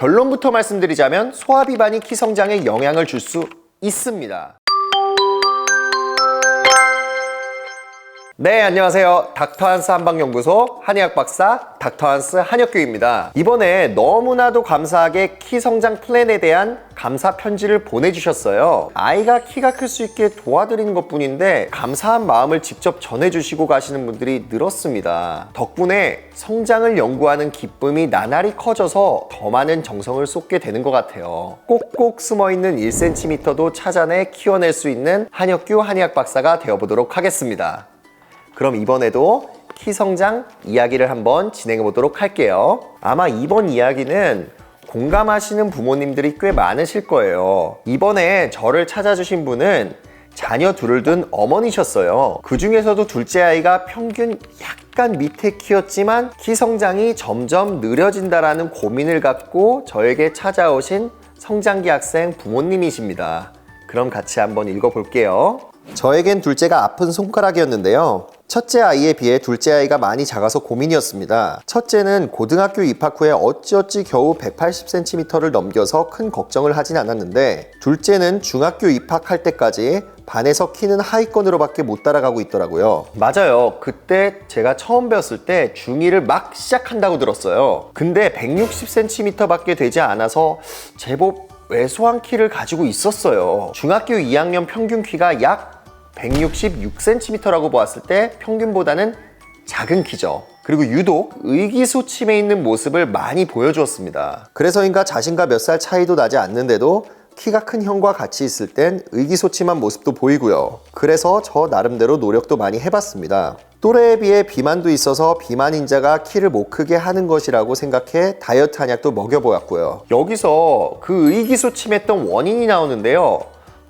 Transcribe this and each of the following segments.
결론부터 말씀드리자면 소화 비만이 키 성장에 영향을 줄 수 있습니다. 네, 안녕하세요. 닥터한스 한방연구소 한의학 박사 닥터한스 한혁규입니다. 이번에 너무나도 감사하게 키 성장 플랜에 대한 감사 편지를 보내주셨어요. 아이가 키가 클 수 있게 도와드리는 것뿐인데 감사한 마음을 직접 전해주시고 가시는 분들이 늘었습니다. 덕분에 성장을 연구하는 기쁨이 나날이 커져서 더 많은 정성을 쏟게 되는 것 같아요. 꼭꼭 숨어있는 1cm도 찾아내 키워낼 수 있는 한혁규 한의학 박사가 되어보도록 하겠습니다. 그럼 이번에도 키 성장 이야기를 한번 진행해 보도록 할게요. 아마 이번 이야기는 공감하시는 부모님들이 꽤 많으실 거예요. 이번에 저를 찾아주신 분은 자녀 둘을 둔 어머니셨어요. 그 중에서도 둘째 아이가 평균 약간 밑에 키였지만 키 성장이 점점 느려진다라는 고민을 갖고 저에게 찾아오신 성장기 학생 부모님이십니다. 그럼 같이 한번 읽어볼게요. 저에겐 둘째가 아픈 손가락이었는데요. 첫째 아이에 비해 둘째 아이가 많이 작아서 고민이었습니다. 첫째는 고등학교 입학 후에 어찌어찌 겨우 180cm를 넘겨서 큰 걱정을 하진 않았는데 둘째는 중학교 입학할 때까지 반에서 키는 하위권으로밖에 못 따라가고 있더라고요. 맞아요. 그때 제가 처음 배웠을 때 중2를 막 시작한다고 들었어요. 근데 160cm 밖에 되지 않아서 제법 왜소한 키를 가지고 있었어요. 중학교 2학년 평균 키가 약 166cm라고 보았을 때 평균보다는 작은 키죠. 그리고 유독 의기소침해 있는 모습을 많이 보여주었습니다. 그래서인가 자신과 몇 살 차이도 나지 않는데도 키가 큰 형과 같이 있을 땐 의기소침한 모습도 보이고요. 그래서 저 나름대로 노력도 많이 해봤습니다. 또래에 비해 비만도 있어서 비만 인자가 키를 못 크게 하는 것이라고 생각해 다이어트 한약도 먹여보았고요. 여기서 그 의기소침했던 원인이 나오는데요.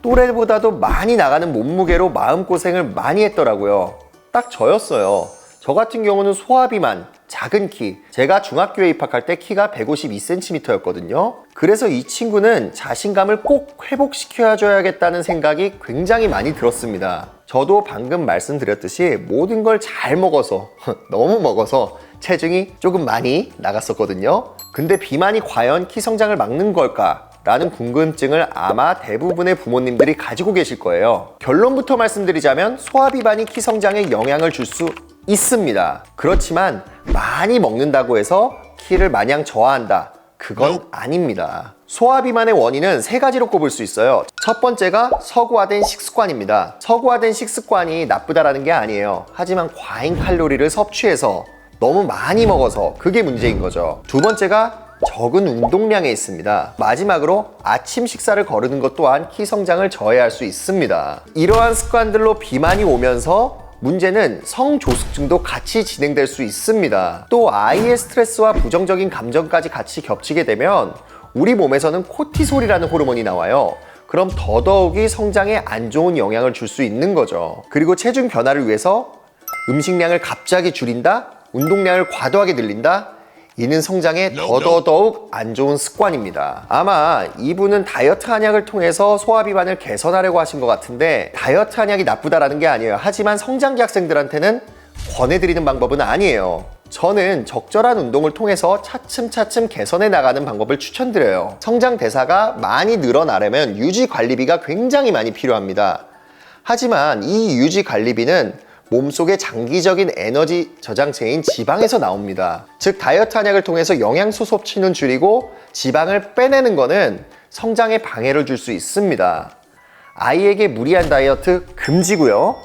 또래보다도 많이 나가는 몸무게로 마음고생을 많이 했더라고요. 딱 저였어요. 저 같은 경우는 소아비만, 작은 키. 제가 중학교에 입학할 때 키가 152cm였거든요. 그래서 이 친구는 자신감을 꼭 회복시켜줘야겠다는 생각이 굉장히 많이 들었습니다. 저도 방금 말씀드렸듯이 모든 걸 잘 먹어서 너무 먹어서 체중이 조금 많이 나갔었거든요. 근데 비만이 과연 키 성장을 막는 걸까? 라는 궁금증을 아마 대부분의 부모님들이 가지고 계실 거예요. 결론부터 말씀드리자면 소아비만이 키 성장에 영향을 줄 수 있습니다. 그렇지만 많이 먹는다고 해서 키를 마냥 저하한다. 그건 아닙니다. 소아비만의 원인은 세 가지로 꼽을 수 있어요. 첫 번째가 서구화된 식습관입니다. 서구화된 식습관이 나쁘다라는 게 아니에요. 하지만 과잉 칼로리를 섭취해서 너무 많이 먹어서 그게 문제인 거죠. 두 번째가 적은 운동량에 있습니다. 마지막으로 아침 식사를 거르는 것 또한 키 성장을 저해할 수 있습니다. 이러한 습관들로 비만이 오면서 문제는 성조숙증도 같이 진행될 수 있습니다. 또 아이의 스트레스와 부정적인 감정까지 같이 겹치게 되면 우리 몸에서는 코티솔이라는 호르몬이 나와요. 그럼 더더욱이 성장에 안 좋은 영향을 줄 수 있는 거죠. 그리고 체중 변화를 위해서 음식량을 갑자기 줄인다? 운동량을 과도하게 늘린다? 이는 성장에 더더욱 안 좋은 습관입니다. 아마 이분은 다이어트 한약을 통해서 소화비만을 개선하려고 하신 것 같은데 다이어트 한약이 나쁘다라는 게 아니에요. 하지만 성장기 학생들한테는 권해드리는 방법은 아니에요. 저는 적절한 운동을 통해서 차츰차츰 개선해 나가는 방법을 추천드려요. 성장 대사가 많이 늘어나려면 유지 관리비가 굉장히 많이 필요합니다. 하지만 이 유지 관리비는 몸속의 장기적인 에너지 저장체인 지방에서 나옵니다. 즉 다이어트 한약을 통해서 영양소 섭취는 줄이고 지방을 빼내는 거는 성장에 방해를 줄 수 있습니다. 아이에게 무리한 다이어트 금지고요.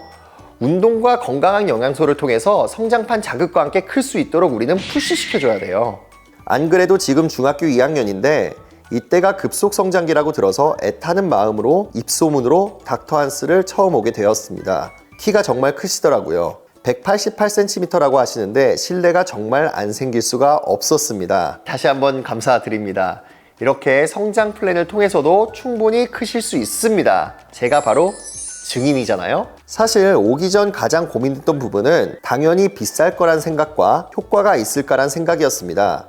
운동과 건강한 영양소를 통해서 성장판 자극과 함께 클 수 있도록 우리는 푸시시켜줘야 돼요. 안 그래도 지금 중학교 2학년인데 이때가 급속 성장기라고 들어서 애타는 마음으로 입소문으로 닥터한스를 처음 오게 되었습니다. 키가 정말 크시더라고요. 188cm라고 하시는데 실례가 정말 안 생길 수가 없었습니다. 다시 한번 감사드립니다. 이렇게 성장 플랜을 통해서도 충분히 크실 수 있습니다. 제가 바로 증인이잖아요. 사실 오기 전 가장 고민됐던 부분은 당연히 비쌀 거란 생각과 효과가 있을까란 생각이었습니다.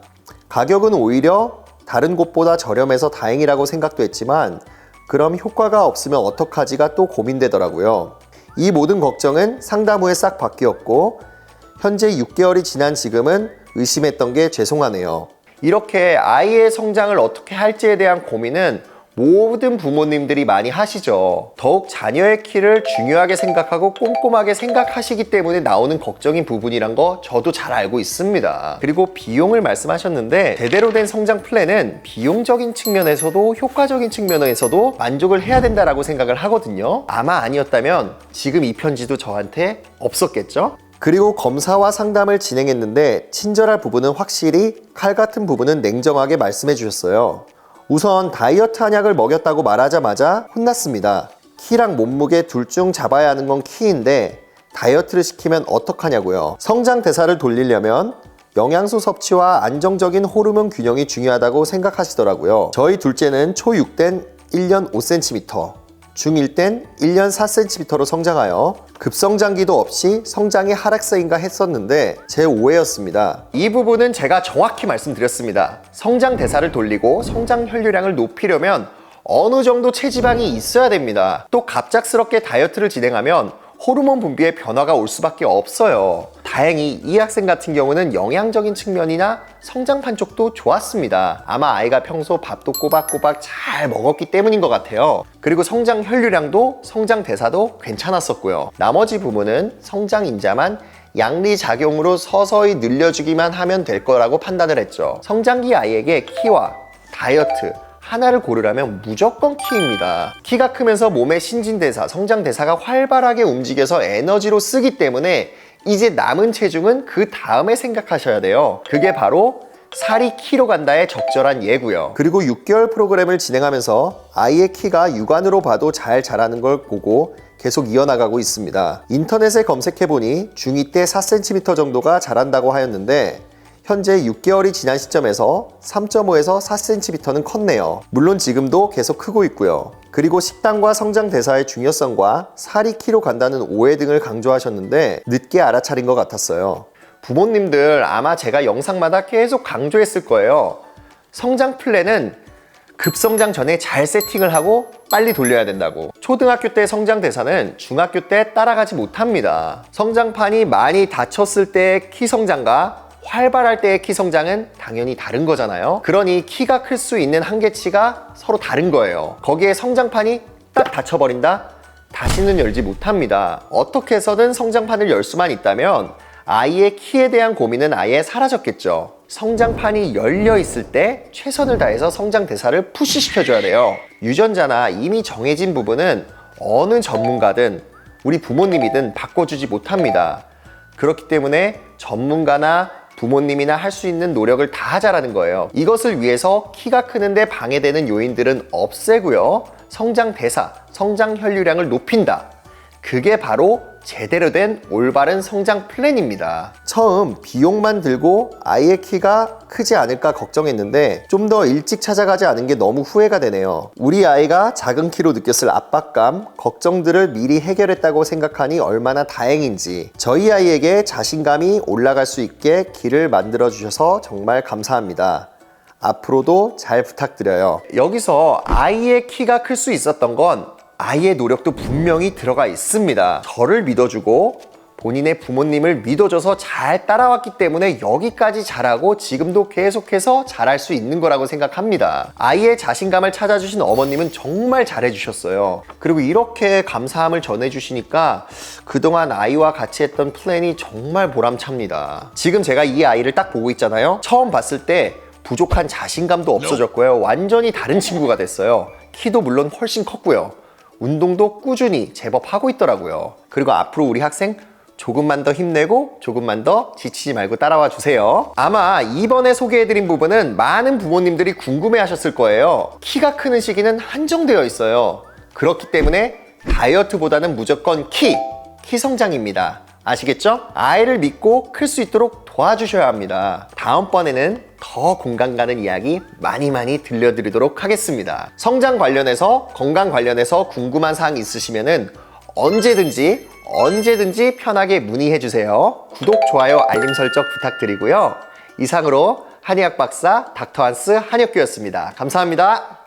가격은 오히려 다른 곳보다 저렴해서 다행이라고 생각도 했지만 그럼 효과가 없으면 어떡하지가 또 고민되더라고요. 이 모든 걱정은 상담 후에 싹 바뀌었고 현재 6개월이 지난 지금은 의심했던 게 죄송하네요. 이렇게 아이의 성장을 어떻게 할지에 대한 고민은 모든 부모님들이 많이 하시죠. 더욱 자녀의 키를 중요하게 생각하고 꼼꼼하게 생각하시기 때문에 나오는 걱정인 부분이란 거 저도 잘 알고 있습니다. 그리고 비용을 말씀하셨는데 제대로 된 성장 플랜은 비용적인 측면에서도 효과적인 측면에서도 만족을 해야 된다라고 생각을 하거든요. 아마 아니었다면 지금 이 편지도 저한테 없었겠죠? 그리고 검사와 상담을 진행했는데 친절할 부분은 확실히, 칼 같은 부분은 냉정하게 말씀해 주셨어요. 우선 다이어트 한약을 먹였다고 말하자마자 혼났습니다. 키랑 몸무게 둘 중 잡아야 하는 건 키인데 다이어트를 시키면 어떡하냐고요. 성장 대사를 돌리려면 영양소 섭취와 안정적인 호르몬 균형이 중요하다고 생각하시더라고요. 저희 둘째는 초6 땐 1년 5cm, 중1 땐 1년 4cm로 성장하여 급성장기도 없이 성장이 하락세인가 했었는데 제 오해였습니다. 이 부분은 제가 정확히 말씀드렸습니다. 성장 대사를 돌리고 성장 혈류량을 높이려면 어느 정도 체지방이 있어야 됩니다. 또 갑작스럽게 다이어트를 진행하면 호르몬 분비에 변화가 올 수밖에 없어요. 다행히 이 학생 같은 경우는 영양적인 측면이나 성장판 쪽도 좋았습니다. 아마 아이가 평소 밥도 꼬박꼬박 잘 먹었기 때문인 것 같아요. 그리고 성장 혈류량도 성장 대사도 괜찮았었고요. 나머지 부분은 성장 인자만 양리작용으로 서서히 늘려주기만 하면 될 거라고 판단을 했죠. 성장기 아이에게 키와 다이어트 하나를 고르라면 무조건 키입니다. 키가 크면서 몸의 신진대사, 성장대사가 활발하게 움직여서 에너지로 쓰기 때문에 이제 남은 체중은 그 다음에 생각하셔야 돼요. 그게 바로 살이 키로 간다의 적절한 예고요. 그리고 6개월 프로그램을 진행하면서 아이의 키가 육안으로 봐도 잘 자라는 걸 보고 계속 이어나가고 있습니다. 인터넷에 검색해보니 중2 때 4cm 정도가 자란다고 하였는데 현재 6개월이 지난 시점에서 3.5에서 4cm는 컸네요. 물론 지금도 계속 크고 있고요. 그리고 식단과 성장 대사의 중요성과 살이 키로 간다는 오해 등을 강조하셨는데 늦게 알아차린 것 같았어요. 부모님들 아마 제가 영상마다 계속 강조했을 거예요. 성장 플랜은 급성장 전에 잘 세팅을 하고 빨리 돌려야 된다고. 초등학교 때 성장 대사는 중학교 때 따라가지 못합니다. 성장판이 많이 닫혔을 때의 키 성장과 활발할 때의 키 성장은 당연히 다른 거잖아요. 그러니 키가 클 수 있는 한계치가 서로 다른 거예요. 거기에 성장판이 딱 닫혀버린다? 다시는 열지 못합니다. 어떻게 해서든 성장판을 열 수만 있다면 아이의 키에 대한 고민은 아예 사라졌겠죠. 성장판이 열려 있을 때 최선을 다해서 성장 대사를 푸시시켜줘야 돼요. 유전자나 이미 정해진 부분은 어느 전문가든 우리 부모님이든 바꿔주지 못합니다. 그렇기 때문에 전문가나 부모님이나 할 수 있는 노력을 다 하자라는 거예요. 이것을 위해서 키가 크는데 방해되는 요인들은 없애고요. 성장 대사, 성장 혈류량을 높인다. 그게 바로 제대로 된 올바른 성장 플랜입니다. 처음 비용만 들고 아이의 키가 크지 않을까 걱정했는데 좀 더 일찍 찾아가지 않은 게 너무 후회가 되네요. 우리 아이가 작은 키로 느꼈을 압박감, 걱정들을 미리 해결했다고 생각하니 얼마나 다행인지. 저희 아이에게 자신감이 올라갈 수 있게 길을 만들어 주셔서 정말 감사합니다. 앞으로도 잘 부탁드려요. 여기서 아이의 키가 클 수 있었던 건 아이의 노력도 분명히 들어가 있습니다. 저를 믿어주고 본인의 부모님을 믿어줘서 잘 따라왔기 때문에 여기까지 잘하고 지금도 계속해서 잘할 수 있는 거라고 생각합니다. 아이의 자신감을 찾아주신 어머님은 정말 잘해주셨어요. 그리고 이렇게 감사함을 전해주시니까 그동안 아이와 같이 했던 플랜이 정말 보람찹니다. 지금 제가 이 아이를 딱 보고 있잖아요. 처음 봤을 때 부족한 자신감도 없어졌고요. 완전히 다른 친구가 됐어요. 키도 물론 훨씬 컸고요. 운동도 꾸준히 제법 하고 있더라고요. 그리고 앞으로 우리 학생 조금만 더 힘내고 조금만 더 지치지 말고 따라와 주세요. 아마 이번에 소개해드린 부분은 많은 부모님들이 궁금해 하셨을 거예요. 키가 크는 시기는 한정되어 있어요. 그렇기 때문에 다이어트보다는 무조건 키 성장입니다. 아시겠죠? 아이를 믿고 클 수 있도록 도와주셔야 합니다. 다음번에는 더 공감 가는 이야기 많이 들려드리도록 하겠습니다. 성장 관련해서, 건강 관련해서 궁금한 사항 있으시면은 언제든지 편하게 문의해주세요. 구독, 좋아요, 알림 설정 부탁드리고요. 이상으로 한의학 박사 닥터 한스 한혁규였습니다. 감사합니다.